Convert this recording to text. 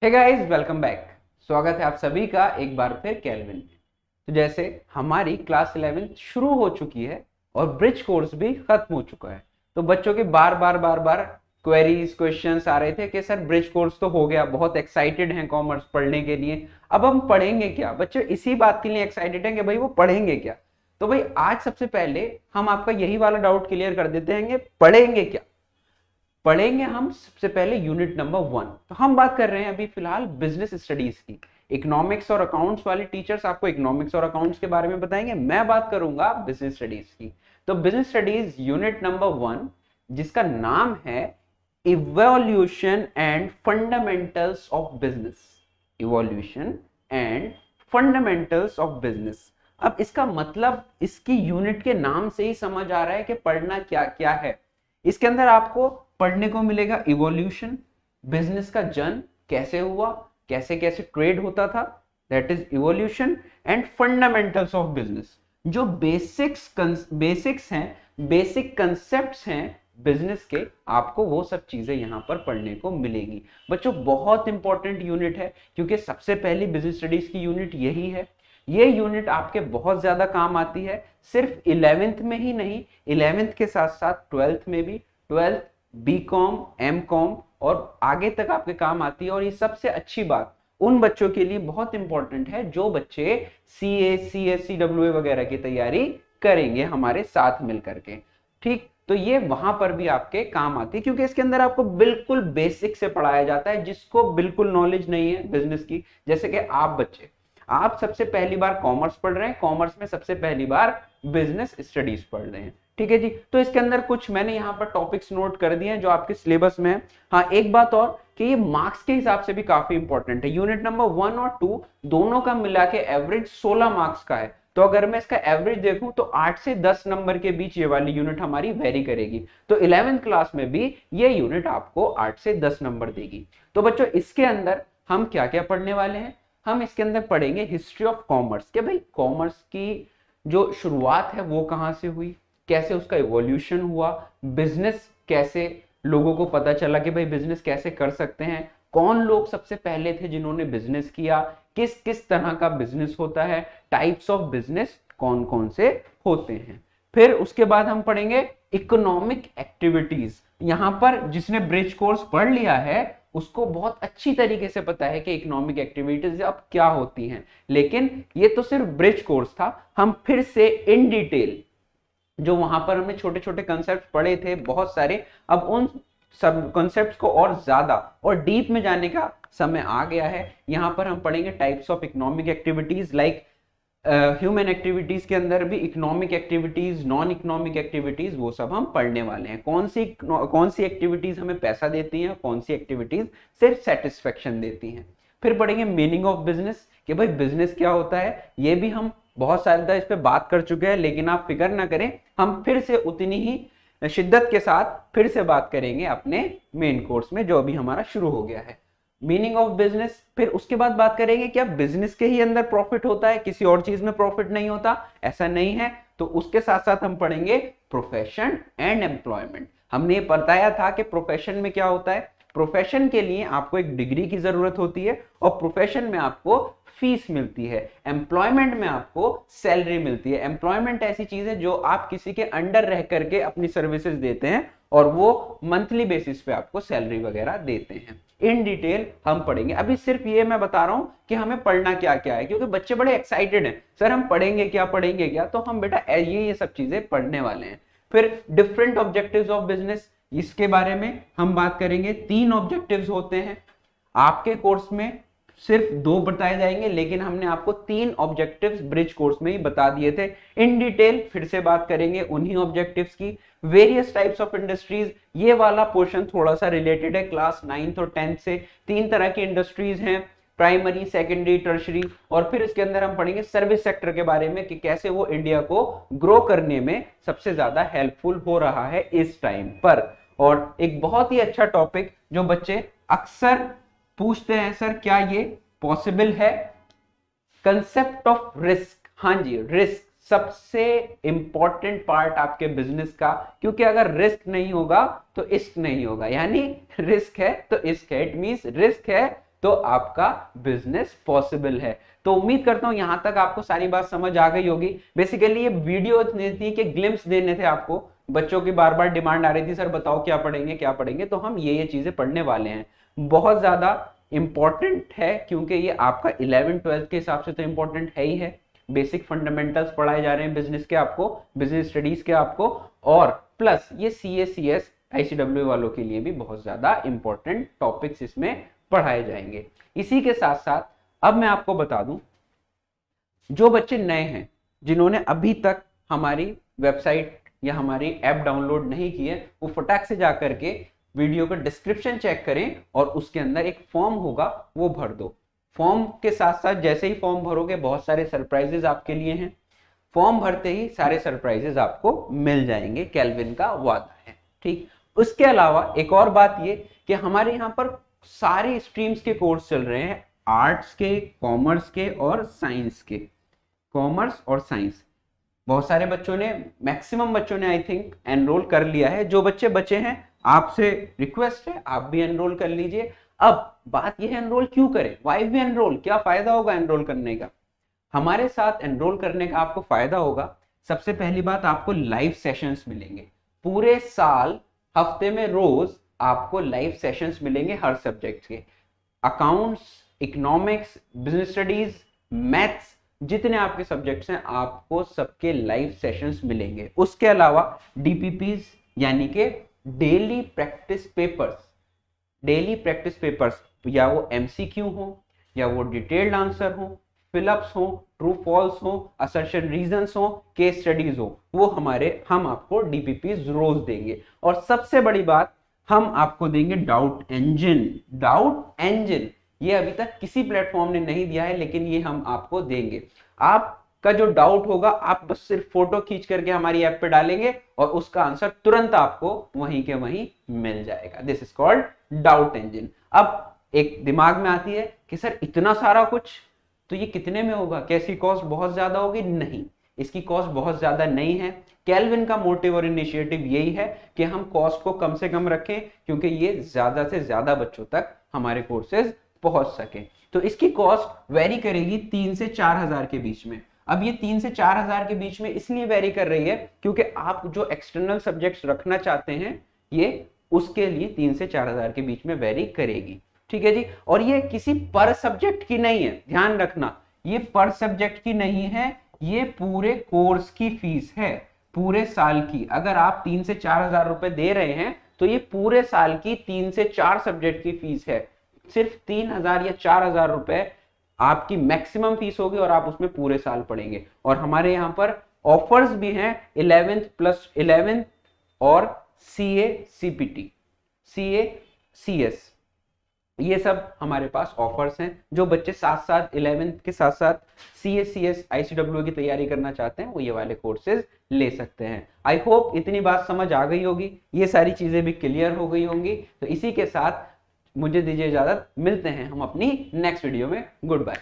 Hey guys, welcome back. स्वागत है आप सभी का एक बार फिर केल्विन में। तो जैसे हमारी क्लास 11 शुरू हो चुकी है और ब्रिज कोर्स भी खत्म हो चुका है, तो बच्चों के बार बार क्वेरीज क्वेश्चंस आ रहे थे कि सर ब्रिज कोर्स तो हो गया, बहुत एक्साइटेड हैं कॉमर्स पढ़ने के लिए, अब हम पढ़ेंगे क्या। बच्चों इसी बात के लिए एक्साइटेड हैं कि भाई वो पढ़ेंगे क्या। तो भाई आज सबसे पहले हम आपका यही वाला डाउट क्लियर कर देते हैं कि पढ़ेंगे क्या। पढ़ेंगे हम सबसे पहले यूनिट नंबर 1। तो हम बात कर रहे हैं अभी फिलहाल बिजनेस स्टडीज की। इकोनॉमिक्स और अकाउंट्स वाले टीचर्स आपको इकोनॉमिक्स और अकाउंट्स के बारे में बताएंगे, मैं बात करूंगा बिजनेस स्टडीज की। तो बिजनेस स्टडीज यूनिट नंबर 1, जिसका नाम है evolution and fundamentals of business. Evolution and fundamentals of business. अब इसका मतलब इसकी यूनिट के नाम से ही समझ आ रहा है कि पढ़ना क्या क्या है। इसके अंदर आपको पढ़ने को मिलेगा इवोल्यूशन, बिजनेस का जन्म कैसे हुआ, कैसे कैसे ट्रेड होता था, that is evolution. And fundamentals of business, जो बेसिक्स हैं, बेसिक कंसेप्ट्स हैं बिजनेस के, आपको वो सब चीजें यहां पर पढ़ने को मिलेगी। बच्चों बहुत इंपॉर्टेंट यूनिट है, क्योंकि सबसे पहली बिजनेस स्टडीज की यूनिट यही है। ये यूनिट आपके बहुत ज्यादा काम आती है, सिर्फ 11th में ही नहीं, 11th के साथ साथ 12th में भी, 12th बीकॉम एमकॉम और आगे तक आपके काम आती है। और ये सबसे अच्छी बात उन बच्चों के लिए बहुत इंपॉर्टेंट है जो बच्चे सीए सीएस सीडब्ल्यूए वगैरह की तैयारी करेंगे हमारे साथ मिलकर के। ठीक, तो ये वहां पर भी आपके काम आती है, क्योंकि इसके अंदर आपको बिल्कुल बेसिक से पढ़ाया जाता है, जिसको बिल्कुल नॉलेज नहीं है बिजनेस की। जैसे कि आप बच्चे, आप सबसे पहली बार कॉमर्स पढ़ रहे हैं, कॉमर्स में सबसे पहली बार बिजनेस स्टडीज पढ़ रहे हैं। ठीक है जी। तो इसके अंदर कुछ मैंने यहाँ पर टॉपिक्स नोट कर दिए हैं जो आपके सिलेबस में है। हाँ, एक बात और कि ये मार्क्स के हिसाब से भी काफी इंपॉर्टेंट है। यूनिट नंबर 1 और 2 दोनों का मिला के एवरेज 16 मार्क्स का है। तो अगर मैं इसका एवरेज देखूं तो 8 से 10 नंबर के बीच ये वाली यूनिट हमारी वेरी करेगी। तो 11th क्लास में भी ये यूनिट आपको 8 से 10 नंबर देगी। तो बच्चों इसके अंदर हम क्या क्या पढ़ने वाले हैं, हम इसके अंदर पढ़ेंगे हिस्ट्री ऑफ कॉमर्स, कि भाई कॉमर्स की जो शुरुआत है वो कहां से हुई, कैसे उसका इवोल्यूशन हुआ, बिजनेस कैसे लोगों को पता चला कि भाई बिजनेस कैसे कर सकते हैं, कौन लोग सबसे पहले थे जिन्होंने बिजनेस किया, किस किस तरह का बिजनेस होता है, टाइप्स ऑफ बिजनेस कौन कौन से होते हैं। फिर उसके बाद हम पढ़ेंगे इकोनॉमिक एक्टिविटीज। यहां पर जिसने ब्रिज कोर्स पढ़ लिया है उसको बहुत अच्छी तरीके से पता है कि इकोनॉमिक एक्टिविटीज अब क्या होती हैं, लेकिन ये तो सिर्फ ब्रिज कोर्स था। हम फिर से इन डिटेल जो वहां पर हमने छोटे छोटे कंसेप्ट पढ़े थे बहुत सारे, अब उन सब कॉन्सेप्ट्स को और ज्यादा और डीप में जाने का समय आ गया है। यहां पर हम पढ़ेंगे types of economic activities, like human activities के अंदर भी economic activities, non economic activities, वो सब हम पढ़ने वाले हैं। कौन सी एक्टिविटीज हमें पैसा देती हैं, कौन सी एक्टिविटीज सिर्फ सेटिस्फेक्शन देती हैं। फिर पढ़ेंगे मीनिंग ऑफ बिजनेस, कि भाई बिजनेस क्या होता है। ये भी हम बहुत सारे इस पे बात कर चुके हैं, लेकिन आप फिक्र ना करें, हम फिर से उतनी ही शिद्दत के साथ फिर से बात करेंगे अपने मेन कोर्स में जो अभी हमारा शुरू हो गया है। मीनिंग ऑफ बिजनेस, फिर उसके बाद बात करेंगे क्या बिजनेस के ही अंदर प्रॉफिट होता है, किसी और चीज में प्रॉफिट नहीं होता, ऐसा नहीं है। तो उसके साथ साथ हम पढ़ेंगे प्रोफेशन एंड एम्प्लॉयमेंट। हमने ये बताया था कि प्रोफेशन में क्या होता है, प्रोफेशन के लिए आपको एक डिग्री की जरूरत होती है और प्रोफेशन में आपको फीस मिलती है, एम्प्लॉयमेंट में आपको सैलरी मिलती है। एम्प्लॉयमेंट ऐसी चीज है जो आप किसी के अंडर रह करके अपनी सर्विसेज देते हैं और वो मंथली बेसिस पे आपको सैलरी वगैरह देते हैं। इन डिटेल हम पढ़ेंगे। अभी सिर्फ ये मैं बता रहा हूं कि हमें पढ़ना क्या क्या है, क्योंकि बच्चे बड़े एक्साइटेड हैं, सर हम पढ़ेंगे क्या पढ़ेंगे क्या। तो हम बेटा ये सब चीजें पढ़ने वाले हैं। फिर डिफरेंट ऑब्जेक्टिव्स ऑफ बिजनेस, इसके बारे में हम बात करेंगे। 3 ऑब्जेक्टिव्स होते हैं आपके कोर्स में, सिर्फ 2 बताए जाएंगे, लेकिन हमने आपको 3 ऑब्जेक्टिव्स ब्रिज कोर्स में ही बता दिए थे। इन डिटेल फिर से बात करेंगे उन्हीं ऑब्जेक्टिव्स की। वेरियस टाइप्स ऑफ इंडस्ट्रीज, ये वाला पोर्शन थोड़ा सा रिलेटेड है क्लास 9th और 10th से। 3 तरह की इंडस्ट्रीज हैं, प्राइमरी, सेकेंडरी, टर्शरी। और फिर इसके अंदर हम पढ़ेंगे सर्विस सेक्टर के बारे में कि कैसे वो इंडिया को ग्रो करने में सबसे ज्यादा हेल्पफुल हो रहा है इस टाइम पर। और एक बहुत ही अच्छा टॉपिक जो बच्चे अक्सर पूछते हैं, सर क्या ये पॉसिबल है, कंसेप्ट ऑफ रिस्क। हाँ जी, रिस्क सबसे इंपॉर्टेंट पार्ट आपके बिजनेस का, क्योंकि अगर रिस्क नहीं होगा तो इश्क नहीं होगा, यानी रिस्क है तो इश्क है। इट मींस रिस्क है तो आपका बिजनेस पॉसिबल है। तो उम्मीद करता हूं यहां तक आपको सारी बात समझ आ गई होगी। बेसिकली ये वीडियो थी कि ग्लिम्स देने थे आपको, बच्चों की बार बार डिमांड आ रही थी सर बताओ क्या पढ़ेंगे क्या पढ़ेंगे, तो हम ये चीजें पढ़ने वाले हैं। बहुत ज्यादा इंपॉर्टेंट है क्योंकि ये आपका 11th-12th के हिसाब से तो इंपॉर्टेंट है ही है। बेसिक फंडामेंटल्स पढ़ाए जा रहे हैं बिजनेस के आपको, बिजनेस स्टडीज के आपको, और प्लस ये CA CS ICW वालों के लिए भी बहुत ज्यादा इंपॉर्टेंट टॉपिक्स इसमें पढ़ाए जाएंगे। इसी के साथ साथ अब मैं आपको बता दूं, जो बच्चे नए हैं जिन्होंने अभी तक हमारी वेबसाइट या हमारी ऐप डाउनलोड नहीं की है, वो फटाक से जाकर के वीडियो का डिस्क्रिप्शन चेक करें और उसके अंदर एक फॉर्म होगा वो भर दो। फॉर्म के साथ साथ जैसे ही फॉर्म भरोगे बहुत सारे सरप्राइजेस आपके लिए हैं। फॉर्म भरते ही सारे सरप्राइजेस आपको मिल जाएंगे, केल्विन का वादा है। ठीक, उसके अलावा एक और बात ये कि हमारे यहाँ पर सारे स्ट्रीम्स के कोर्स चल रहे हैं, आर्ट्स के, कॉमर्स के और साइंस के। कॉमर्स और साइंस बहुत सारे बच्चों ने, मैक्सिमम बच्चों ने आई थिंक एनरोल कर लिया है। जो बच्चे बचे हैं आपसे रिक्वेस्ट है आप भी एनरोल कर लीजिए। अब बात यह है एनरोल क्यों करें, वाई भी एनरोल, क्या फायदा होगा एनरोल करने का। हमारे साथ एनरोल करने का आपको फायदा होगा, सबसे पहली बात आपको लाइव सेशंस मिलेंगे पूरे साल, हफ्ते में रोज आपको लाइव सेशंस मिलेंगे हर सब्जेक्ट के। Accounts, economics, business studies, maths, जितने आपके सब्जेक्ट्स हैं आपको सबके लाइव सेशंस मिलेंगे। उसके अलावा DPPs यानी कि डेली प्रैक्टिस पेपर्स, या वो MCQ हो या वो डिटेल्ड आंसर हो, फिलअप्स हो, ट्रू फॉल्स हो, असर्शन रीजंस हो, केस स्टडीज हो, वो हम आपको DPPs रोज देंगे। और सबसे बड़ी बात, हम आपको देंगे डाउट इंजन। ये अभी तक किसी प्लेटफॉर्म ने नहीं दिया है लेकिन ये हम आपको देंगे। आपका जो डाउट होगा आप बस सिर्फ फोटो खींच करके हमारी ऐप पे डालेंगे और उसका आंसर तुरंत आपको वहीं के वहीं मिल जाएगा। This is called doubt engine. अब एक दिमाग में आती है कि सर इतना सारा कुछ, तो ये कितने में होगा, कैसी कॉस्ट बहुत ज्यादा होगी? नहीं, इसकी कॉस्ट बहुत ज्यादा नहीं है। केल्विन का मोटिव और इनिशिएटिव यही है कि हम कॉस्ट को कम से कम रखें क्योंकि ये ज्यादा से ज्यादा बच्चों तक हमारे कोर्सेज पहुंच सके। तो इसकी कॉस्ट वेरी करेगी 3 से 4 हजार के बीच में। अब ये 3 से 4 हजार के बीच में इसलिए वेरी कर रही है क्योंकि आप जो एक्सटर्नल सब्जेक्ट्स रखना चाहते हैं ये उसके लिए 3 से 4 हजार के बीच में वेरी करेगी। ठीक है जी। और ये किसी पर सब्जेक्ट की नहीं है, ध्यान रखना, ये पर सब्जेक्ट की नहीं है, ये पूरे कोर्स की फीस है, पूरे साल की। अगर आप 3 से 4 हजार रुपए दे रहे हैं तो ये पूरे साल की 3 से 4 सब्जेक्ट की फीस है। सिर्फ 3,000 या 4,000 रुपए आपकी मैक्सिमम फीस होगी और आप उसमें पूरे साल पढ़ेंगे। और हमारे यहाँ पर ऑफर्स भी हैं 11th+11 और CA CPT, CA CS, ये सब हमारे पास ऑफर्स हैं। जो बच्चे साथ साथ 11th के साथ साथ CA CS ICW की तैयारी करना चाहते हैं वो ये वाले कोर्सेज ले सकते हैं। आई होप इतनी बात समझ आ गई होगी, ये सारी चीजें भी क्लियर हो गई होंगी। तो इसी के साथ मुझे दीजिए इजाजत, मिलते हैं हम अपनी नेक्स्ट वीडियो में। Good bye.